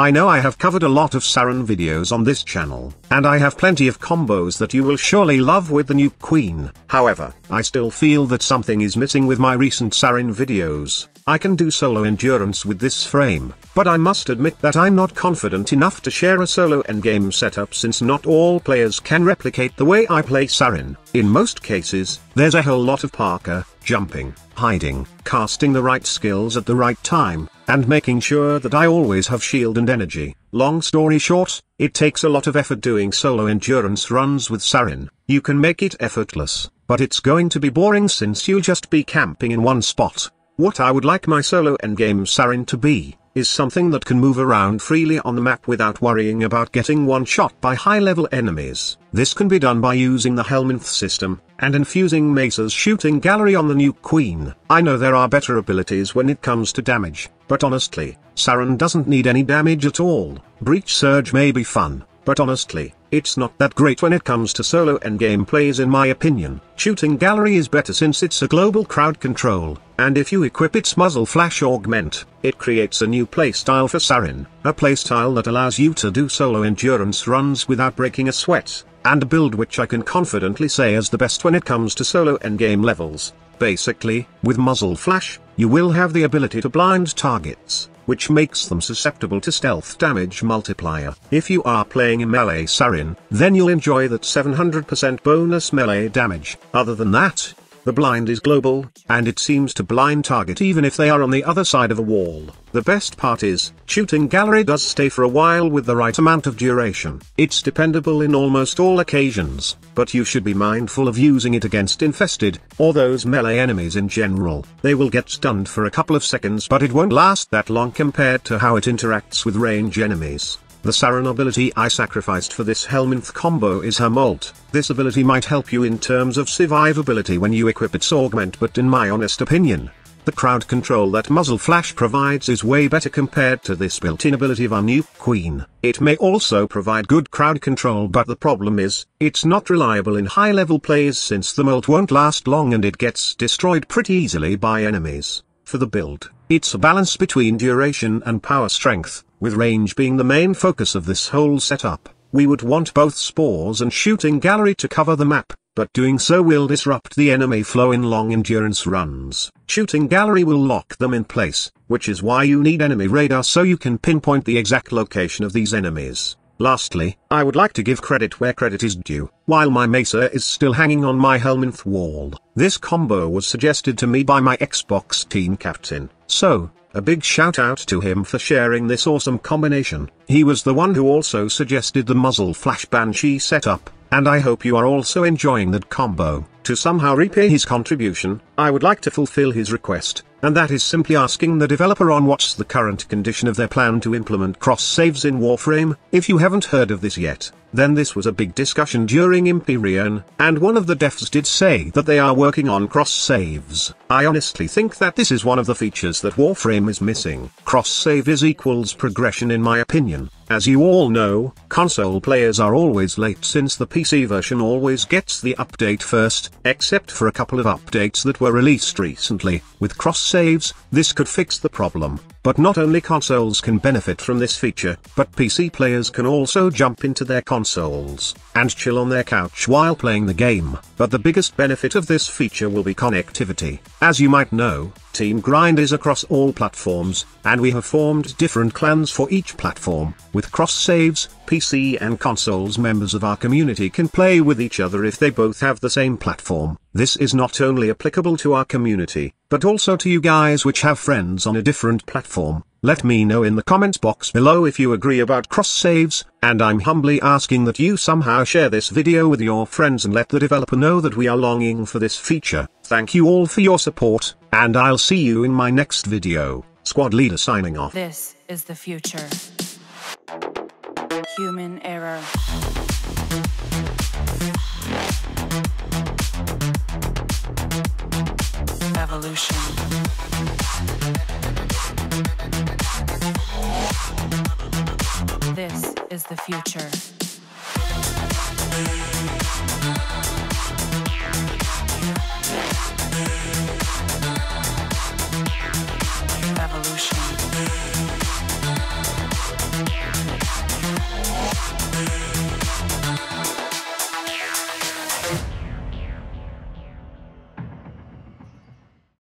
I know I have covered a lot of Saryn videos on this channel, and I have plenty of combos that you will surely love with the new queen. However, I still feel that something is missing with my recent Saryn videos. I can do solo endurance with this frame, but I must admit that I'm not confident enough to share a solo endgame setup since not all players can replicate the way I play Saryn. In most cases, there's a whole lot of parkour, jumping, hiding, casting the right skills at the right time, and making sure that I always have shield and energy. Long story short, it takes a lot of effort doing solo endurance runs with Saryn. You can make it effortless, but it's going to be boring since you'll just be camping in one spot. What I would like my solo endgame Saryn to be, is something that can move around freely on the map without worrying about getting one-shot by high-level enemies. This can be done by using the Helminth system, and infusing Mesa's shooting gallery on the new queen. I know there are better abilities when it comes to damage, but honestly, Saryn doesn't need any damage at all. Breach Surge may be fun, but honestly, it's not that great when it comes to solo endgame plays in my opinion. Shooting Gallery is better since it's a global crowd control, and if you equip its muzzle flash augment, it creates a new playstyle for Saryn, a playstyle that allows you to do solo endurance runs without breaking a sweat, and a build which I can confidently say is the best when it comes to solo endgame levels. Basically, with muzzle flash, you will have the ability to blind targets, which makes them susceptible to stealth damage multiplier. If you are playing in melee Saryn, then you'll enjoy that 700% bonus melee damage. Other than that, the blind is global, and it seems to blind target even if they are on the other side of a wall. The best part is, Shooting Gallery does stay for a while with the right amount of duration. It's dependable in almost all occasions, but you should be mindful of using it against infested, or those melee enemies in general. They will get stunned for a couple of seconds but it won't last that long compared to how it interacts with range enemies. The Saryn ability I sacrificed for this Helminth combo is her Molt. This ability might help you in terms of survivability when you equip its augment, but in my honest opinion, the crowd control that muzzle flash provides is way better compared to this built-in ability of our new queen. It may also provide good crowd control, but the problem is, it's not reliable in high-level plays since the Molt won't last long and it gets destroyed pretty easily by enemies. For the build, it's a balance between duration and power strength, with range being the main focus of this whole setup. We would want both Spores and Shooting Gallery to cover the map, but doing so will disrupt the enemy flow in long endurance runs. Shooting Gallery will lock them in place, which is why you need enemy radar so you can pinpoint the exact location of these enemies. Lastly, I would like to give credit where credit is due. While my Mesa is still hanging on my Helminth wall, this combo was suggested to me by my Xbox team captain. So, a big shout out to him for sharing this awesome combination. He was the one who also suggested the muzzle flash Banshee setup, and I hope you are also enjoying that combo. To somehow repay his contribution, I would like to fulfill his request, and that is simply asking the developer on what's the current condition of their plan to implement cross-saves in Warframe. If you haven't heard of this yet, then this was a big discussion during Empyrean, and one of the devs did say that they are working on cross-saves. I honestly think that this is one of the features that Warframe is missing. Cross-save is equals progression in my opinion. As you all know, console players are always late since the PC version always gets the update first, except for a couple of updates that were released recently. With cross-saves, this could fix the problem. But not only consoles can benefit from this feature, but PC players can also jump into their consoles and chill on their couch while playing the game. But the biggest benefit of this feature will be connectivity. As you might know, Team Grind is across all platforms, and we have formed different clans for each platform. With cross-saves, PC and consoles members of our community can play with each other if they both have the same platform. This is not only applicable to our community, but also to you guys which have friends on a different platform. Let me know in the comments box below if you agree about cross-saves, and I'm humbly asking that you somehow share this video with your friends and let the developer know that we are longing for this feature. Thank you all for your support, and I'll see you in my next video. Squad Leader signing off. This is the future. Human error. Evolution. This is the future. Evolution.